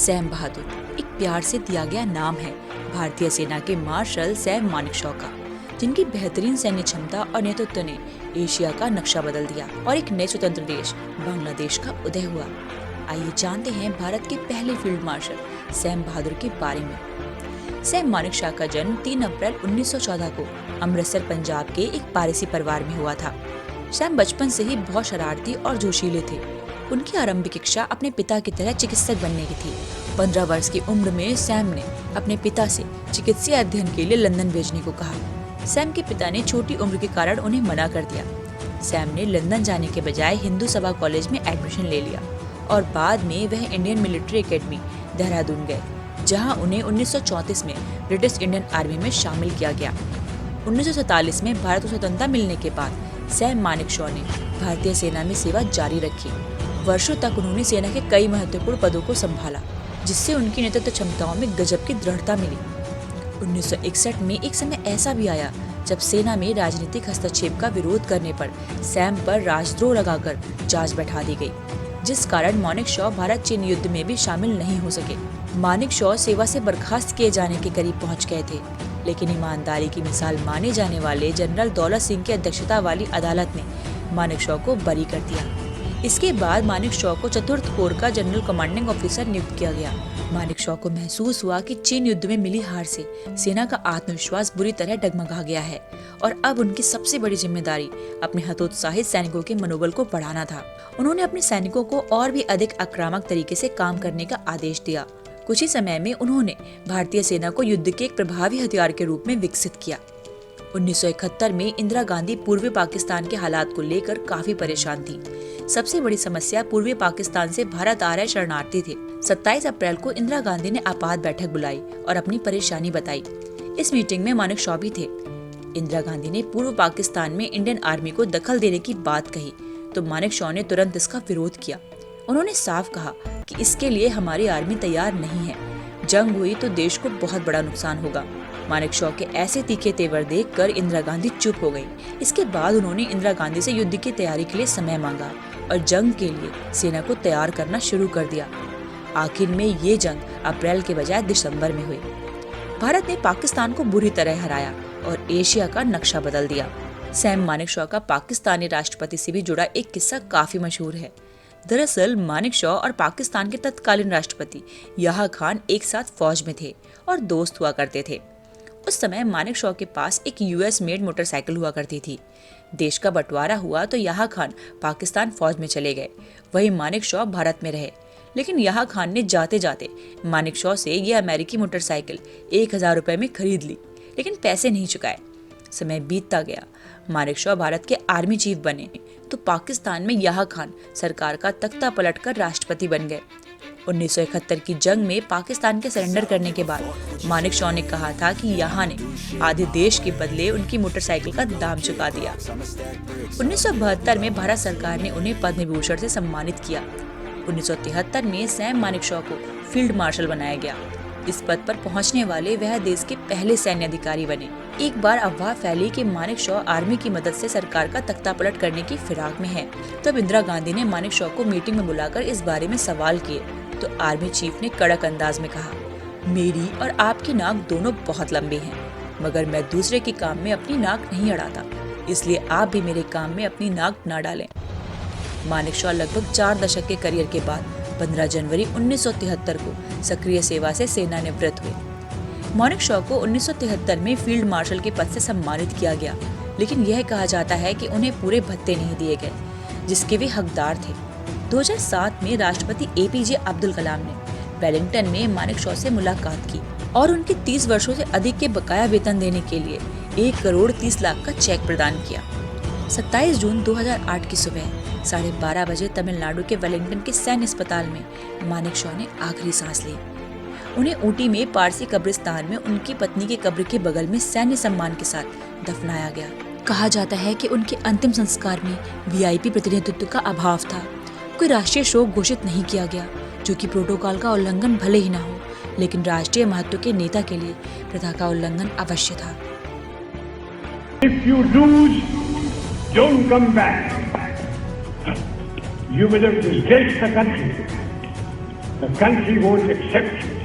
Sam बहादुर एक प्यार से दिया गया नाम है भारतीय सेना के मार्शल सैम मानेकशॉ का, जिनकी बेहतरीन सैन्य क्षमता और नेतृत्व ने एशिया का नक्शा बदल दिया और एक नए स्वतंत्र देश बांग्लादेश का उदय हुआ। आइए जानते हैं भारत के पहले फील्ड मार्शल सैम बहादुर के बारे में। सैम मानेकशॉ का जन्म 3 अप्रैल 1914 को अमृतसर पंजाब के एक पारसी परिवार में हुआ था। सैम बचपन से ही बहुत शरारती और जोशीले थे। उनकी आरंभिक इच्छा अपने पिता की तरह चिकित्सक बनने की थी। 15 वर्ष की उम्र में सैम ने अपने पिता से चिकित्सीय अध्ययन के लिए लंदन भेजने को कहा। सैम के पिता ने छोटी उम्र के कारण उन्हें मना कर दिया। सैम ने लंदन जाने के बजाय हिंदू सभा कॉलेज में एडमिशन ले लिया और बाद में वह इंडियन मिलिट्री एकेडमी देहरादून गए, जहां उन्हें 1934 में ब्रिटिश इंडियन आर्मी में शामिल किया गया। 1947 में भारत को स्वतंत्रता मिलने के बाद सैम मानेकशॉ ने भारतीय सेना में सेवा जारी रखी। वर्षों तक उन्होंने सेना के कई महत्वपूर्ण पदों को संभाला, जिससे उनकी नेतृत्व क्षमताओं में गजब की दृढ़ता मिली। 1961 में एक समय ऐसा भी आया जब सेना में राजनीतिक हस्तक्षेप का विरोध करने पर सैम पर राजद्रोह लगाकर जांच बैठा दी गई, जिस कारण मानेकशॉ भारत चीन युद्ध में भी शामिल नहीं हो सके। मानेकशॉ सेवा से बर्खास्त किए जाने के करीब पहुंच गए थे, लेकिन ईमानदारी की मिसाल माने जाने वाले जनरल दौलत सिंह की अध्यक्षता वाली अदालत ने मानेकशॉ को बरी कर दिया। इसके बाद मानेकशॉ को चतुर्थ कोर का जनरल कमांडिंग ऑफिसर नियुक्त किया गया। मानेकशॉ को महसूस हुआ कि चीन युद्ध में मिली हार से सेना का आत्मविश्वास बुरी तरह डगमगा गया है और अब उनकी सबसे बड़ी जिम्मेदारी अपने हतोत्साहित सैनिकों के मनोबल को बढ़ाना था। उन्होंने अपने सैनिकों को और भी अधिक आक्रामक तरीके से काम करने का आदेश दिया। कुछ ही समय में उन्होंने भारतीय सेना को युद्ध के एक प्रभावी हथियार के रूप में विकसित किया। 1971 में इंदिरा गांधी पूर्वी पाकिस्तान के हालात को लेकर काफी परेशान थी। सबसे बड़ी समस्या पूर्वी पाकिस्तान से भारत आ रहे शरणार्थी थे। 27 अप्रैल को इंदिरा गांधी ने आपात बैठक बुलाई और अपनी परेशानी बताई। इस मीटिंग में मानेकशॉ भी थे। इंदिरा गांधी ने पूर्व पाकिस्तान में इंडियन आर्मी को दखल देने की बात कही तो मानेकशॉ ने तुरंत इसका विरोध किया। उन्होंने साफ कहा कि इसके लिए हमारी आर्मी तैयार नहीं है। जंग हुई तो देश को बहुत बड़ा नुकसान होगा। मानेकशॉ के ऐसे तीखे तेवर देखकर इंदिरा गांधी चुप हो गई। इसके बाद उन्होंने इंदिरा गांधी से युद्ध की तैयारी के लिए समय मांगा और जंग के लिए सेना को तैयार करना शुरू कर दिया। आखिर में ये जंग अप्रैल के बजाय दिसंबर में हुई। भारत ने पाकिस्तान को बुरी तरह हराया और एशिया का नक्शा बदल दिया। सैम मानेकशॉ का पाकिस्तानी राष्ट्रपति से भी जुड़ा एक किस्सा काफी मशहूर है। दरअसल मानेकशॉ और पाकिस्तान के तत्कालीन राष्ट्रपति याह्या खान एक साथ फौज में थे और दोस्त हुआ करते थे। उस समय मानेकशॉ के पास एक यूएस मेड मोटरसाइकिल हुआ करती थी। देश का बंटवारा हुआ तो याह्या खान पाकिस्तान फौज में चले गए, वहीं मानेकशॉ भारत में रहे। लेकिन याह्या खान ने जाते जाते मानेकशॉ से ये अमेरिकी मोटरसाइकिल 1000 रुपए में खरीद ली, लेकिन पैसे नहीं चुकाए। समय बीतता गया, मानेकशॉ भारत के आर्मी चीफ बने तो पाकिस्तान में याह्या खान सरकार का तख्ता पलटकर राष्ट्रपति बन गए। 1971 की जंग में पाकिस्तान के सरेंडर करने के बाद मानेकशॉ ने कहा था कि याह्या ने आधे देश के बदले उनकी मोटरसाइकिल का दाम चुका दिया। 1972 में भारत सरकार ने उन्हें पद्म विभूषण से सम्मानित किया। 1973 में सैम मानेकशॉ को फील्ड मार्शल बनाया गया। इस पद पर पहुंचने वाले वह देश के पहले सैन्य अधिकारी बने। एक बार अफवाह फैली कि मानेकशॉ आर्मी की मदद से सरकार का तख्ता पलट करने की फिराक में है। तब इंदिरा गांधी ने मानेकशॉ को मीटिंग में बुलाकर इस बारे में सवाल किए तो आर्मी चीफ ने कड़क अंदाज में कहा, मेरी और आपकी नाक दोनों बहुत लंबी हैं, मगर मैं दूसरे के काम में अपनी नाक नहीं अड़ाता, इसलिए आप भी मेरे काम में अपनी नाक न डालें। मानेकशॉ लगभग 4 दशक के करियर के बाद 15 जनवरी 1973 को सक्रिय सेवा से सेवानिवृत्त हुए। मानेकशॉ को 1973 में फील्ड मार्शल के पद से सम्मानित किया गया, लेकिन यह कहा जाता है कि उन्हें पूरे भत्ते नहीं दिए गए जिसके वे हकदार थे। 2007 में राष्ट्रपति एपीजे अब्दुल कलाम ने वेलिंगटन में मानेकशॉ से मुलाकात की और उनके 30 वर्षों से अधिक के बकाया वेतन देने के लिए 1 करोड़ 30 लाख का चेक प्रदान किया। 27 जून 2008 की सुबह 12:30 बजे तमिलनाडु के वेलिंगटन के सैन्य अस्पताल में मानेकशॉ ने आखिरी सांस ली। उन्हें ऊटी में पारसी कब्रिस्तान में उनकी पत्नी के कब्र के बगल में सैन्य सम्मान के साथ दफनाया गया। कहा जाता है कि उनके अंतिम संस्कार में वीआईपी प्रतिनिधित्व का अभाव था। कोई राष्ट्रीय शोक घोषित नहीं किया गया, जो कि प्रोटोकॉल का उल्लंघन भले ही न हो, लेकिन राष्ट्रीय महत्व के नेता के लिए प्रथा का उल्लंघन अवश्य था। If you lose, don't come back. You will have disgraced the country. the country won't accept